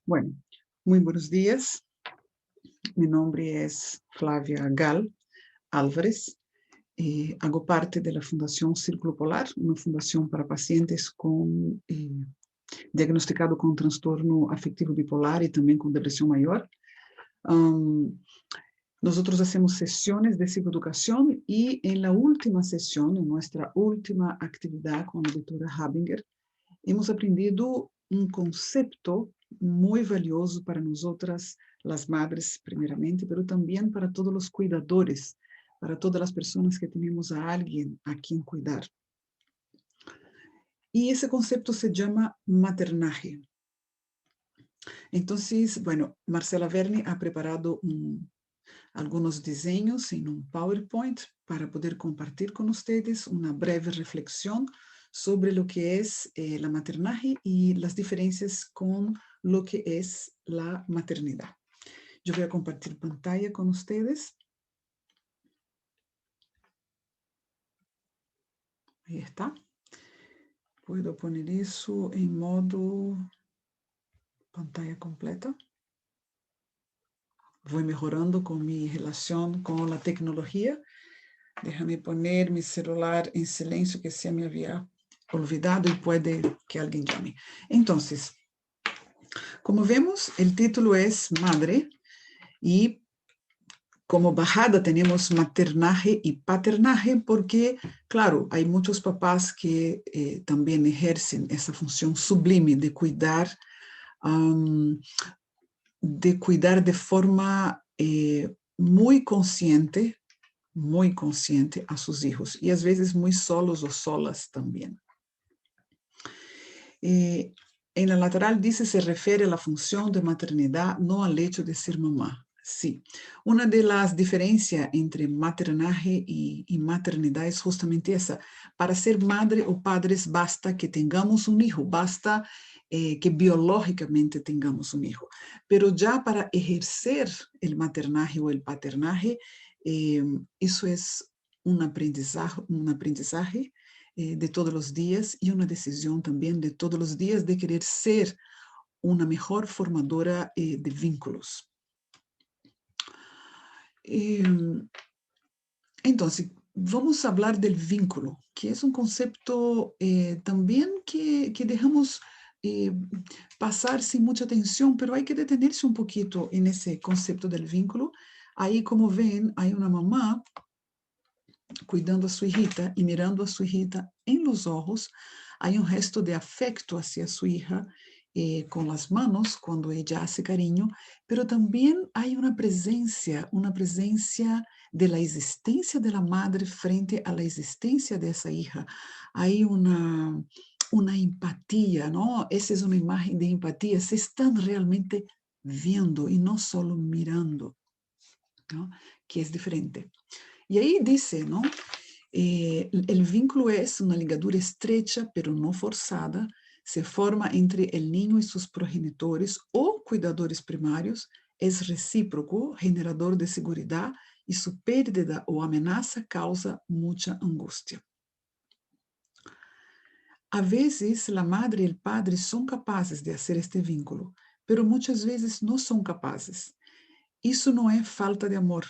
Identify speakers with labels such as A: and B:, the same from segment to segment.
A: Bueno, muy buenos días. Mi nombre es Flavia Gal Álvarez. Hago parte de la Fundación Círculo Polar, una fundación para pacientes con diagnosticado con trastorno afectivo bipolar y también con depresión mayor. Nosotros hacemos sesiones de psicoeducación y en la última sesión, en nuestra última actividad con la doctora Habinger, hemos aprendido un concepto muy valioso para nosotras, las madres primeramente, pero también para todos los cuidadores, para todas las personas que tenemos a alguien a quien cuidar. Y ese concepto se llama maternaje. Entonces, bueno, Marcela Verni ha preparado algunos diseños en un PowerPoint para poder compartir con ustedes una breve reflexión sobre lo que es la maternaje y las diferencias con lo que es la maternidad. Yo voy a compartir pantalla con ustedes. Ahí está. Puedo poner eso en modo pantalla completa. Voy mejorando con mi relación con la tecnología. Déjame poner mi celular en silencio que se me había olvidado y puede que alguien llame. Entonces, como vemos, el título es Madre y como bajada tenemos maternaje y paternaje porque, claro, hay muchos papás que también ejercen esa función sublime de cuidar de forma muy consciente a sus hijos y a veces muy solos o solas también. En la lateral dice se refiere a la función de maternidad, no al hecho de ser mamá. Sí, una de las diferencias entre maternaje y maternidad es justamente esa. Para ser madre o padres basta que tengamos un hijo, basta que biológicamente tengamos un hijo. Pero ya para ejercer el maternaje o el paternaje, eso es un aprendizaje de todos los días y una decisión también de todos los días de querer ser una mejor formadora de vínculos. Entonces, vamos a hablar del vínculo, que es un concepto también que dejamos pasar sin mucha atención, pero hay que detenerse un poquito en ese concepto del vínculo. Ahí, como ven, hay una mamá cuidando a su hijita y mirando a su hijita en los ojos. Hay un gesto de afecto hacia su hija con las manos cuando ella hace cariño, pero también hay una presencia de la existencia de la madre frente a la existencia de esa hija. Hay una empatía, ¿no? Esa es una imagen de empatía. Se están realmente viendo y no solo mirando, ¿no? Que es diferente. Y ahí dice, ¿no? El vínculo es una ligadura estrecha, pero no forzada, se forma entre el niño y sus progenitores o cuidadores primarios, es recíproco, generador de seguridad y su pérdida o amenaza causa mucha angustia. A veces la madre y el padre son capaces de hacer este vínculo, pero muchas veces no son capaces. Eso no es falta de amor.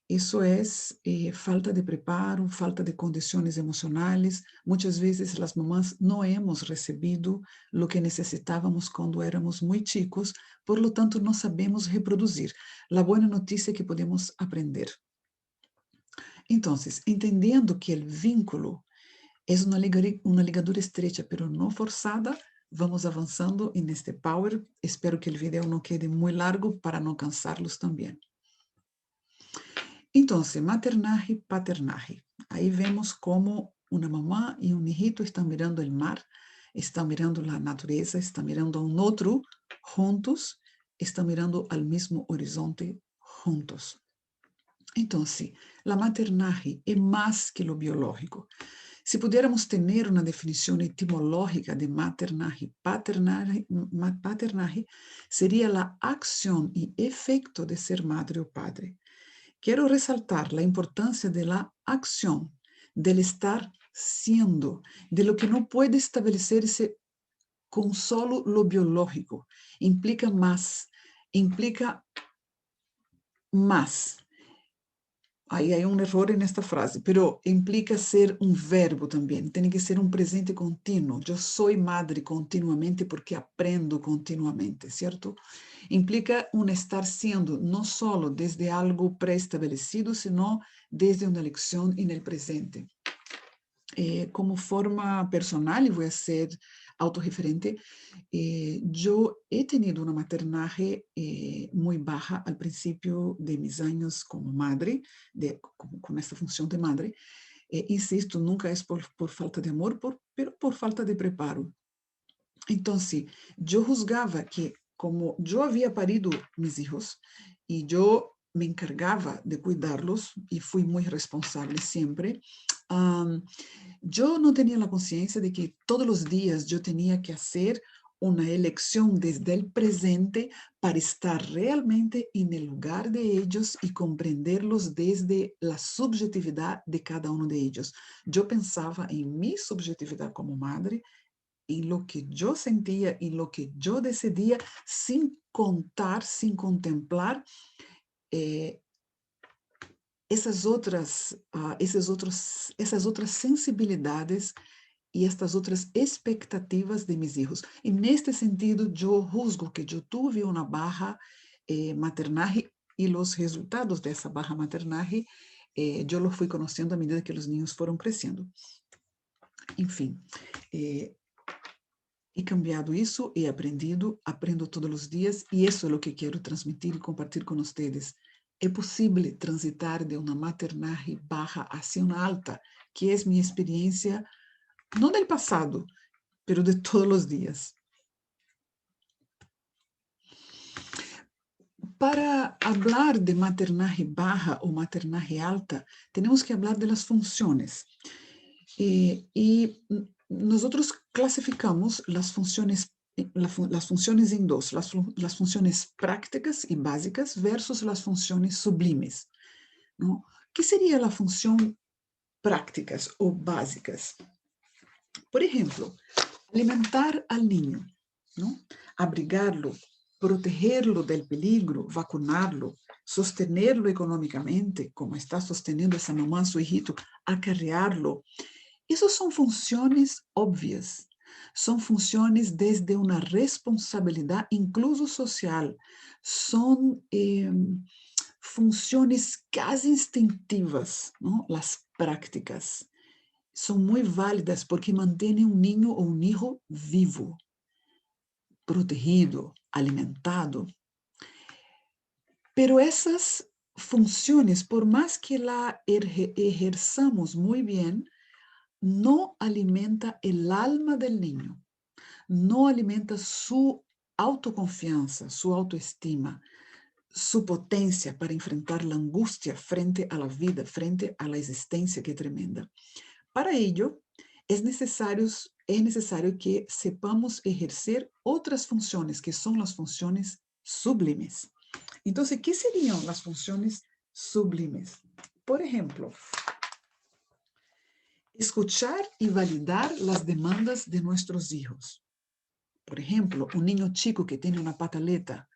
A: Eso es falta de preparo, falta de condiciones emocionales. Muchas veces las mamás no hemos recibido lo que necesitábamos cuando éramos muy chicos, por lo tanto no sabemos reproducir. La buena noticia es que podemos aprender. Entonces, entendiendo que el vínculo es una ligadura estrecha, pero no forzada, vamos avanzando en este Power. Espero que el video no quede muy largo para no cansarlos también. Entonces, maternaje y paternaje. Ahí vemos cómo una mamá y un hijito están mirando el mar, están mirando la naturaleza, están mirando a un otro juntos, están mirando al mismo horizonte juntos. Entonces, la maternaje es más que lo biológico. Si pudiéramos tener una definición etimológica de maternaje, paternaje sería la acción y efecto de ser madre o padre. Quiero resaltar la importancia de la acción, del estar siendo, de lo que no puede establecerse con solo lo biológico. Implica más. Aí hay un error en esta frase, pero implica ser un verbo también, tiene que ser un presente continuo. Yo soy madre continuamente porque aprendo continuamente, ¿cierto? Implica un estar siendo, no solo desde algo preestablecido, sino desde una elección en el presente. Como forma personal, y voy a ser autorreferente, yo he tenido una maternaje muy baja al principio de mis años como madre, con esta función de madre. Insisto, nunca es por falta de amor, pero por falta de preparo. Entonces, yo juzgaba que como yo había parido mis hijos y yo me encargaba de cuidarlos y fui muy responsable siempre, yo no tenía la conciencia de que todos los días yo tenía que hacer una elección desde el presente para estar realmente en el lugar de ellos y comprenderlos desde la subjetividad de cada uno de ellos. Yo pensaba en mi subjetividad como madre, en lo que yo sentía y lo que yo decidía sin contar, sin contemplar eh, essas outras sensibilidades e estas outras expectativas de meus hijos. E neste sentido, eu juzgo que eu tive uma barra maternaje e os resultados dessa barra maternaje eu lo fui conhecendo à medida que os niños foram crescendo. Enfim, he cambiado isso, he aprendido, aprendo todos os dias e isso é o que quero transmitir e compartilhar com vocês. É possível transitar de uma maternaje baja hacia uma alta, que é minha experiência, não do passado, mas de todos os dias. Para falar de maternaje baja ou maternaje alta, temos que falar das funções. E nós classificamos as funções em dois, as funções práticas e básicas versus as funções sublimes. ¿No? ¿Qué sería la función prácticas o básicas? Por ejemplo, alimentar al niño, ¿no? Abrigarlo, protegerlo del peligro, vacunarlo, sostenerlo económicamente, como está sosteniendo esa mamá a su hijito, acarrearlo. Esas son funciones obvias, son funciones desde una responsabilidad incluso social, son funções quase instintivas, não? As práticas são muito válidas porque mantêm um ninho ou um hijo vivo, protegido, alimentado. Pero essas funções, por mais que la ejerzamos muito bem, não alimenta el alma del niño, não alimenta sua autoconfiança, sua autoestima, su potencia para enfrentar la angustia frente a la vida, frente a la existencia que es tremenda. Para ello, es necesario que sepamos ejercer otras funciones, que son las funciones sublimes. Entonces, ¿qué serían las funciones sublimes? Por ejemplo, escuchar y validar las demandas de nuestros hijos. Por ejemplo, un niño chico que tiene una pataleta,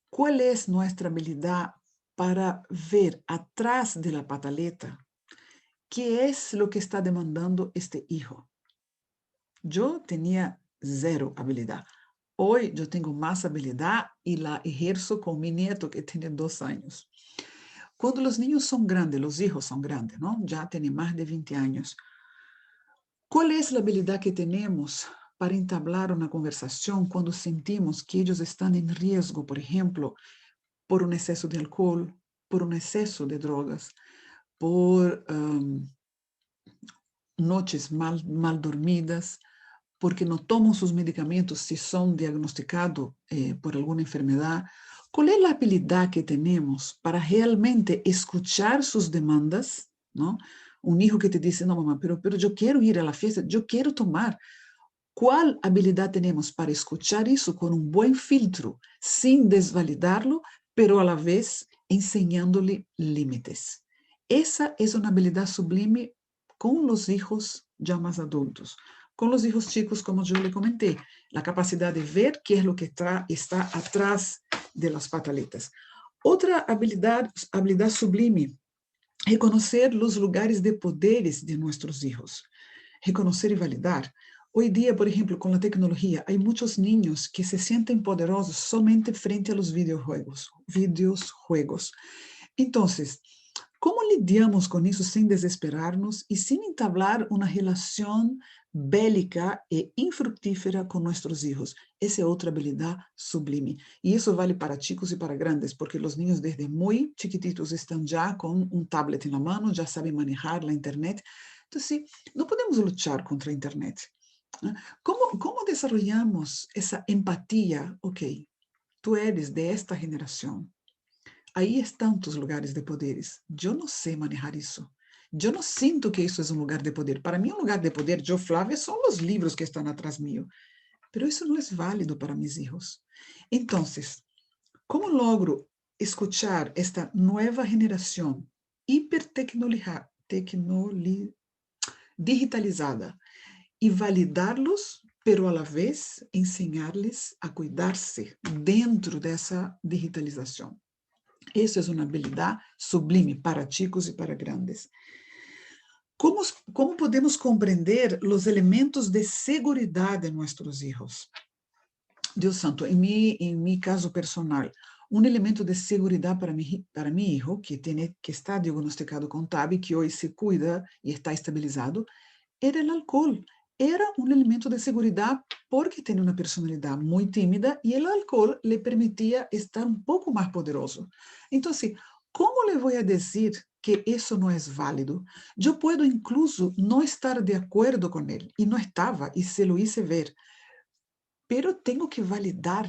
A: ¿cuál es nuestra habilidad para ver atrás de la pataleta qué es lo que está demandando este hijo? Yo tenía cero habilidad. Hoy yo tengo más habilidad y la ejerzo con mi nieto que tiene 2 años. Cuando los niños son grandes, los hijos son grandes, ¿no? Ya tienen más de 20 años. ¿Cuál es la habilidad que tenemos para entablar una conversación cuando sentimos que ellos están en riesgo, por ejemplo, por un exceso de alcohol, por un exceso de drogas, por noches mal dormidas, porque no toman sus medicamentos si son diagnosticados por alguna enfermedad? ¿Cuál es la habilidad que tenemos para realmente escuchar sus demandas? ¿No? Un hijo que te dice, no, mamá, pero yo quiero ir a la fiesta, yo quiero tomar. ¿Cuál habilidad tenemos para escuchar eso con un buen filtro, sin desvalidarlo, pero a la vez enseñándole límites? Esa es una habilidad sublime con los hijos ya más adultos. con los hijos chicos, como yo le comenté, la capacidad de ver qué es lo que está atrás de las pataletas. Otra habilidad sublime, reconocer los lugares de poderes de nuestros hijos, reconocer y validar. Hoy día, por ejemplo, con la tecnología, hay muchos niños que se sienten poderosos solamente frente a los videojuegos. Entonces, ¿cómo lidiamos con eso sin desesperarnos y sin entablar una relación bélica e infructífera con nuestros hijos? Esa es otra habilidad sublime. Y eso vale para chicos y para grandes, porque los niños desde muy chiquititos están ya con un tablet en la mano, ya saben manejar la internet. Entonces, no podemos luchar contra internet. ¿Cómo desarrollamos esa empatía? Ok, tú eres de esta generación. Ahí están tus lugares de poderes. Yo no sé manejar eso. Yo no siento que eso es un lugar de poder. Para mí, un lugar de poder, yo, Flávia, son los libros que están atrás mío. Pero eso no es válido para mis hijos. Entonces, ¿cómo logro escuchar esta nueva generación digitalizada y validarlos, pero a la vez enseñarles a cuidarse dentro de esa digitalización? Essa é uma habilidade sublime para chicos e para grandes. Como podemos compreender os elementos de segurança de nossos filhos? Deus santo, em mi caso personal, um elemento de segurança para mi hijo, que está diagnosticado com TAB, que hoje se cuida e está estabilizado, era o álcool. Era um elemento de segurança porque tinha uma personalidade muito tímida e o álcool lhe permitia estar um pouco mais poderoso. Então, como le vou dizer que isso não é válido? Eu posso incluso não estar de acordo com ele, e não estava, e se lo hice ver, pero tenho que validar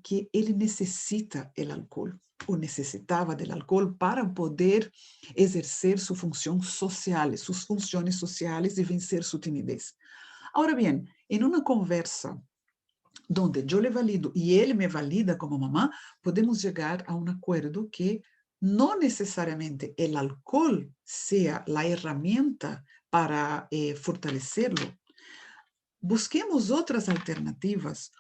A: que ele necessita o álcool, ou necessitava do álcool para poder exercer sua função social, suas funções sociais e vencer sua timidez. Agora bem, em uma conversa onde eu le valido e ele me valida como mamá, podemos chegar a um acordo que não necessariamente o álcool seja a herramienta para fortalecê-lo. Busquemos outras alternativas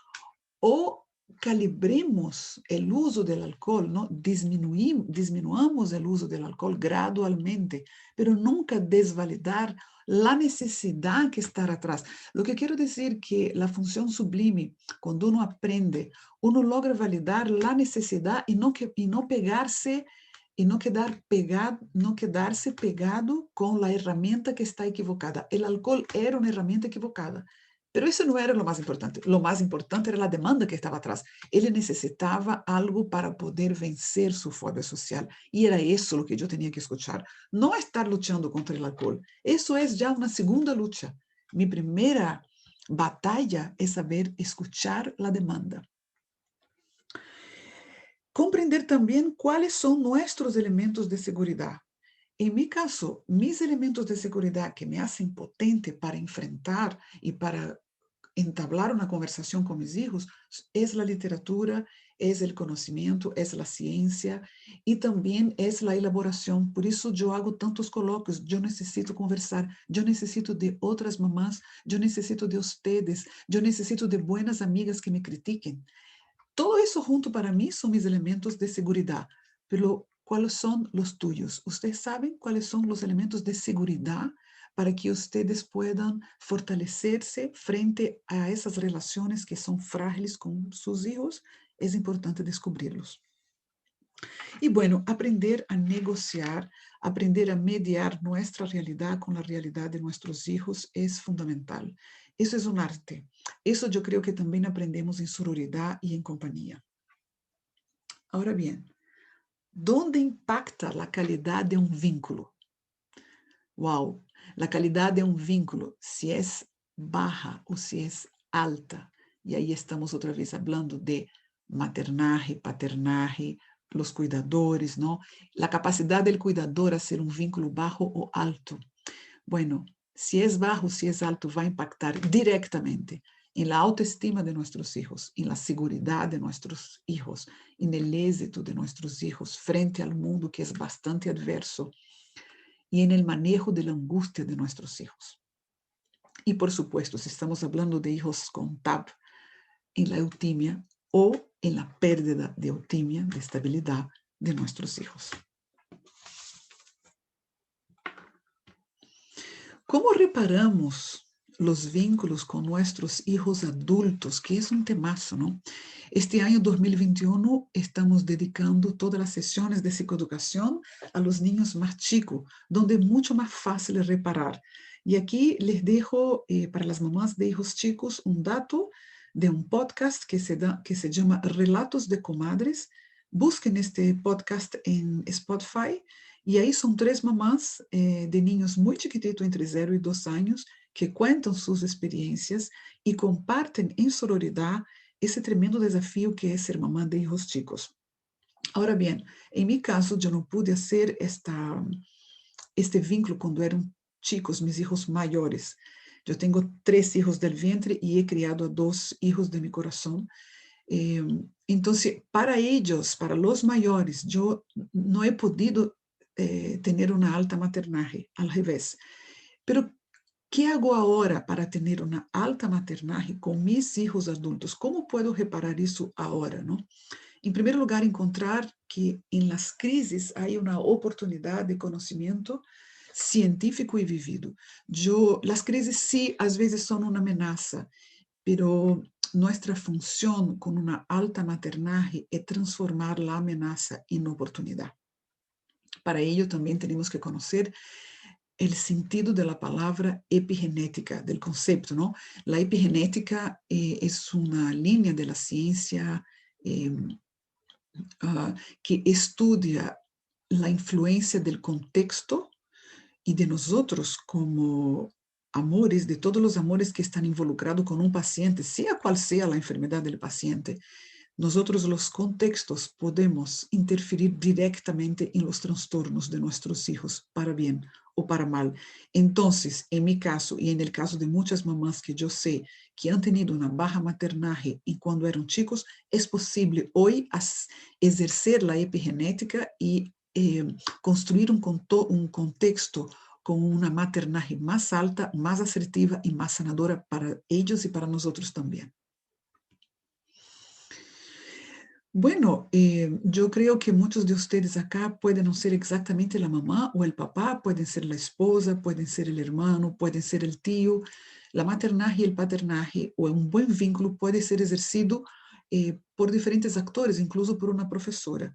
A: ou calibremos o uso do álcool, ¿no? Disminuamos o uso do álcool gradualmente, pero nunca desvalidar a necessidade que está atrás. Lo que quero dizer que a função sublime, quando uno aprende, uno logra validar a necessidade e não pegarse e não quedarse pegado com a ferramenta que está equivocada. O álcool era uma ferramenta equivocada. Pero isso não era o mais importante. O mais importante era a demanda que estava atrás. Ele necessitava algo para poder vencer sua fobia social. E era isso o que eu tinha que escutar. Não estar lutando contra o álcool. Isso é já uma segunda luta. Minha primeira batalha é saber escutar a demanda. Compreender também quais são nossos elementos de segurança. Em meu caso, mis elementos de segurança que me hacen potente para enfrentar e para entablar uma conversação com meus filhos é a literatura, é o conhecimento, é a ciência e também é a elaboração. Por isso, eu hago tantos colóquios, eu necessito conversar, eu necessito de outras mamás, eu necessito de ustedes, eu necessito de buenas amigas que me critiquem. Todo isso junto para mim são mis elementos de segurança. Pero, ¿cuáles são os tuyos? Ustedes sabem quais são os elementos de segurança para que ustedes puedan fortalecerse frente a essas relações que são frágeis com seus hijos? É importante descobri-los. E, bueno, aprender a negociar, aprender a mediar nossa realidade com a realidade de nossos hijos é fundamental. Isso é um arte. Isso eu creio que também aprendemos em sororidade e em companhia. Agora bem, ¿dónde impacta a qualidade de um vínculo? Uau! A qualidade de um vínculo, se é baja ou se é alta. E aí estamos outra vez falando de maternaje, paternaje, os cuidadores, ¿no? A capacidade do cuidador a ser um vínculo bajo ou alto. Bueno, se é bajo, se é alto, vai impactar diretamente en la autoestima de nuestros hijos, en la seguridad de nuestros hijos, en el éxito de nuestros hijos frente al mundo que es bastante adverso y en el manejo de la angustia de nuestros hijos. Y por supuesto, si estamos hablando de hijos con TAP, en la eutimia o en la pérdida de eutimia, de estabilidad de nuestros hijos. ¿Cómo reparamos los vínculos con nuestros hijos adultos? Que es un temazo, ¿no? Este año 2021 estamos dedicando todas las sesiones de psicoeducación a los niños más chicos, donde es mucho más fácil reparar. Y aquí les dejo para las mamás de hijos chicos un dato de un podcast que se llama Relatos de Comadres. Busquen este podcast en Spotify y ahí son 3 mamás de niños muy chiquititos, entre 0 y 2 años, que cuentan sus experiencias y comparten en sororidad ese tremendo desafío que es ser mamá de hijos chicos. Ahora bien, en mi caso, yo no pude hacer este vínculo cuando eran chicos, mis hijos mayores. Yo tengo 3 hijos del vientre y he criado a 2 hijos de mi corazón. Entonces, para ellos, para los mayores, yo no he podido tener una alta maternaje, al revés. Pero, ¿qué hago ahora para tener una alta maternaje con mis hijos adultos? ¿Cómo puedo reparar eso ahora, no? En primer lugar, encontrar que en las crisis hay una oportunidad de conocimiento científico y vivido. Las crisis sí, a veces son una amenaza, pero nuestra función con una alta maternaje es transformar la amenaza en oportunidad. Para ello también tenemos que conocer el sentido de la palabra epigenética, del concepto, ¿no? La epigenética es una línea de la ciencia que estudia la influencia del contexto y de nosotros como amores, de todos los amores que están involucrados con un paciente, sea cual sea la enfermedad del paciente. Nosotros los contextos podemos interferir directamente en los trastornos de nuestros hijos, para bien o para mal. Entonces, en mi caso y en el caso de muchas mamás que yo sé que han tenido una baja maternaje y cuando eran chicos, es posible hoy ejercer la epigenética y construir un contexto con una maternaje más alta, más asertiva y más sanadora para ellos y para nosotros también. Bueno, yo creo que muchos de ustedes acá pueden no ser exactamente la mamá o el papá, pueden ser la esposa, pueden ser el hermano, pueden ser el tío. La maternaje y el paternaje o un buen vínculo puede ser ejercido por diferentes actores, incluso por una profesora.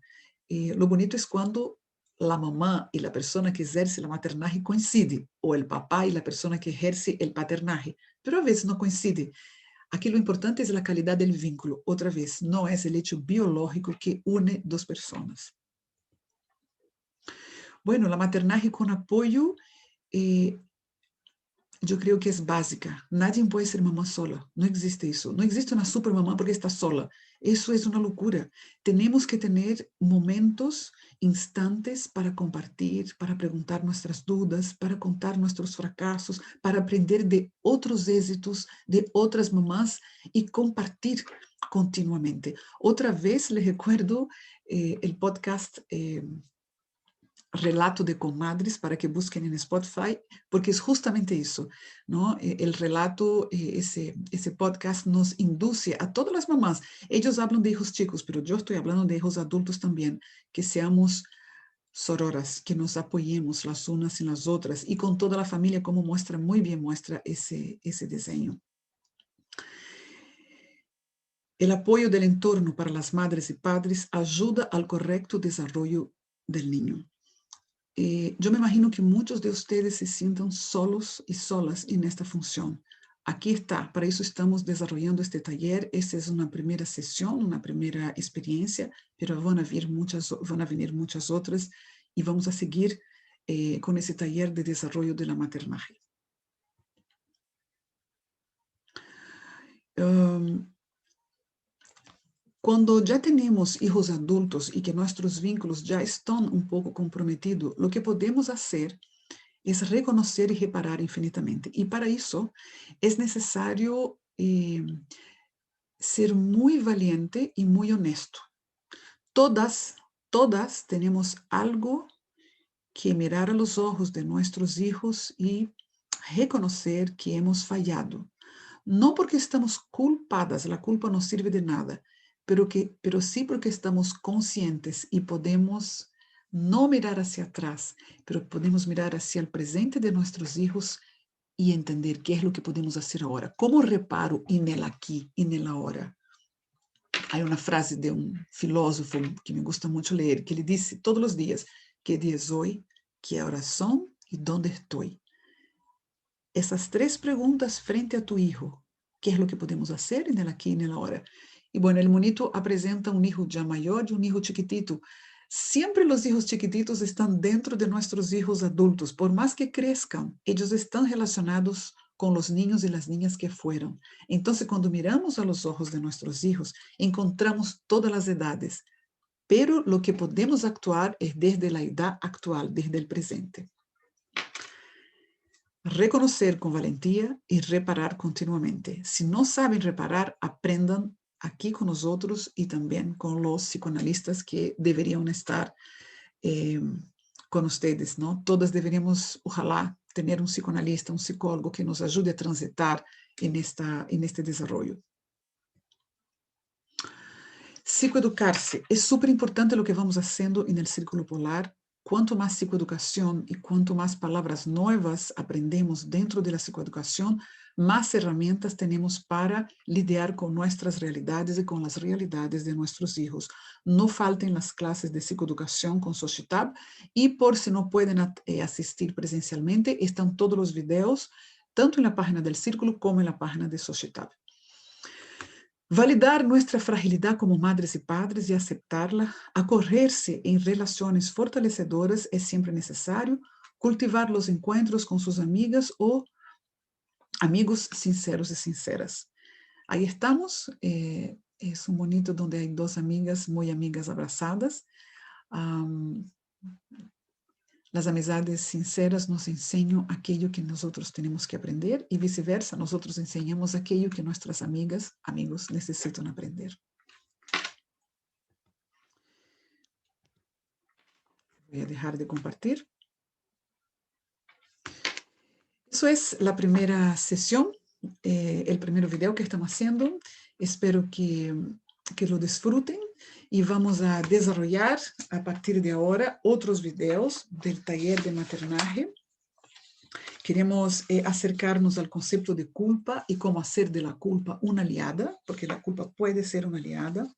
A: Lo bonito es cuando la mamá y la persona que ejerce la maternaje coincide, o el papá y la persona que ejerce el paternaje, pero a veces no coincide. Aquí lo importante es la calidad del vínculo. Otra vez, no es el hecho biológico que une dos personas. Bueno, la maternaje con apoyo, yo creo que es básica. Nadie puede ser mamá sola. No existe eso. No existe una supermamá porque está sola. Eso es una locura. Tenemos que tener momentos, instantes para compartir, para preguntar nuestras dudas, para contar nuestros fracasos, para aprender de otros éxitos, de otras mamás y compartir continuamente. Otra vez les recuerdo el podcast Relato de Comadres para que busquen en Spotify, porque es justamente eso, ¿no? El relato, ese podcast nos induce a todas las mamás. Ellos hablan de hijos chicos, pero yo estoy hablando de hijos adultos también, que seamos sororas, que nos apoyemos las unas en las otras y con toda la familia, como muestra, muy bien muestra ese diseño. El apoyo del entorno para las madres y padres ayuda al correcto desarrollo del niño. Yo me imagino que muchos de ustedes se sientan solos y solas en esta función. Aquí está, para eso estamos desarrollando este taller. Esta es una primera sesión, una primera experiencia, pero van a venir muchas otras y vamos a seguir con ese taller de desarrollo de la maternaje. Cuando ya tenemos hijos adultos y que nuestros vínculos ya están un poco comprometidos, lo que podemos hacer es reconocer y reparar infinitamente. Y para eso es necesario ser muy valiente y muy honesto. Todas tenemos algo que mirar a los ojos de nuestros hijos y reconocer que hemos fallado. No porque estamos culpadas, la culpa no sirve de nada, pero sí porque estamos conscientes y podemos no mirar hacia atrás, pero podemos mirar hacia el presente de nuestros hijos y entender qué es lo que podemos hacer ahora. ¿Cómo reparo en el aquí, en el ahora? Hay una frase de un filósofo que me gusta mucho leer, que le dice todos los días, ¿qué día es hoy? ¿Qué horas son? ¿Y dónde estoy? Essas três perguntas frente a tu hijo. ¿Qué es lo que podemos hacer en el aquí y en el ahora? Y bueno, el monito apresenta un hijo ya mayor y un hijo chiquitito. Siempre los hijos chiquititos están dentro de nuestros hijos adultos. Por más que crezcan, ellos están relacionados con los niños y las niñas que fueron. Entonces, cuando miramos a los ojos de nuestros hijos, encontramos todas las edades. Pero lo que podemos actuar es desde la edad actual, desde el presente. Reconocer con valentía y reparar continuamente. Si no saben reparar, aprendan aquí con nosotros y también con los psicoanalistas que deberían estar con ustedes, ¿no? Todas deberíamos, ojalá, tener un psicoanalista, un psicólogo que nos ayude a transitar en este desarrollo. Psicoeducarse. Es súper importante lo que vamos haciendo en el Círculo Polar. Cuanto más psicoeducación y cuanto más palabras nuevas aprendemos dentro de la psicoeducación, más herramientas tenemos para lidiar con nuestras realidades y con las realidades de nuestros hijos. No falten las clases de psicoeducación con Xochitl y por si no pueden asistir presencialmente, están todos los videos, tanto en la página del Círculo como en la página de Xochitl. Validar nuestra fragilidad como madres y padres y aceptarla, acogerse en relaciones fortalecedoras es siempre necesario, cultivar los encuentros con sus amigas o amigos sinceros y sinceras. Ahí estamos, es un bonito donde hay dos amigas, muy amigas abrazadas. Las amizades sinceras nos enseñan aquello que nosotros tenemos que aprender y viceversa, nosotros enseñamos aquello que nuestras amigas, amigos necesitan aprender. Voy a dejar de compartir. Eso es la primera sesión, el primer video que estamos haciendo. Espero que lo disfruten y vamos a desarrollar a partir de ahora otros videos del taller de maternaje. Queremos acercarnos al concepto de culpa y cómo hacer de la culpa una aliada, porque la culpa puede ser una aliada.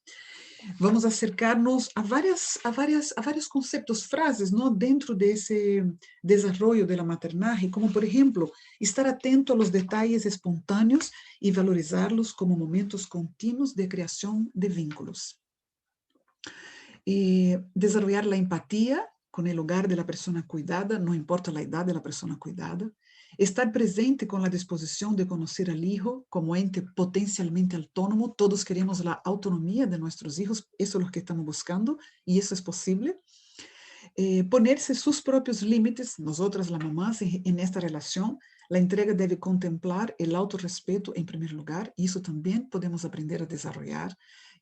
A: Vamos a acercarnos a varios conceptos, frases, ¿no? Dentro de ese desarrollo de la maternaje, como por ejemplo, estar atento a los detalles espontáneos y valorizarlos como momentos continuos de creación de vínculos. Desarrollar la empatía con el hogar de la persona cuidada, no importa la edad de la persona cuidada. Estar presente con la disposición de conocer al hijo como ente potencialmente autónomo. Todos queremos la autonomía de nuestros hijos, eso es lo que estamos buscando y eso es posible. Ponerse sus propios límites, nosotras las mamás en esta relación, la entrega debe contemplar el autorrespeto en primer lugar y eso también podemos aprender a desarrollar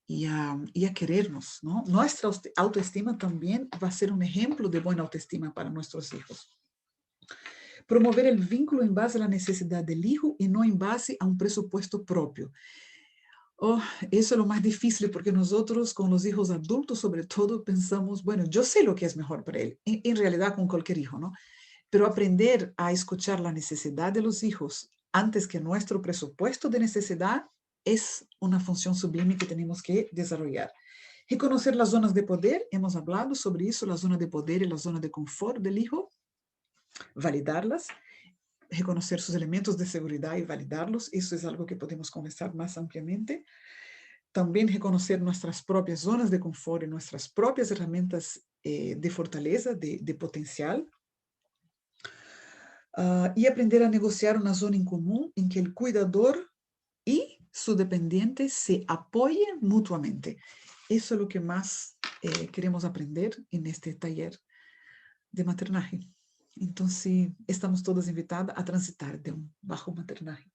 A: y a querernos, ¿no? Nuestra autoestima también va a ser un ejemplo de buena autoestima para nuestros hijos. Promover el vínculo en base a la necesidad del hijo y no en base a un presupuesto propio. Oh, eso es lo más difícil porque nosotros con los hijos adultos sobre todo pensamos, bueno, yo sé lo que es mejor para él, en realidad con cualquier hijo, ¿no? Pero aprender a escuchar la necesidad de los hijos antes que nuestro presupuesto de necesidad es una función sublime que tenemos que desarrollar. Reconocer las zonas de poder, hemos hablado sobre eso, la zona de poder y la zona de confort del hijo, validarlas, reconocer sus elementos de seguridad y validarlos, eso es algo que podemos conversar más ampliamente. También reconocer nuestras propias zonas de confort y nuestras propias herramientas de fortaleza, de potencial. Y aprender a negociar una zona en común en que el cuidador y su dependiente se apoyen mutuamente. Eso es lo que más queremos aprender en este taller de maternaje. Entonces, estamos todas invitadas a transitar de un bajo maternaje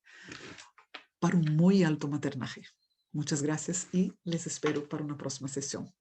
A: para un muy alto maternaje. Muchas gracias y les espero para una próxima sesión.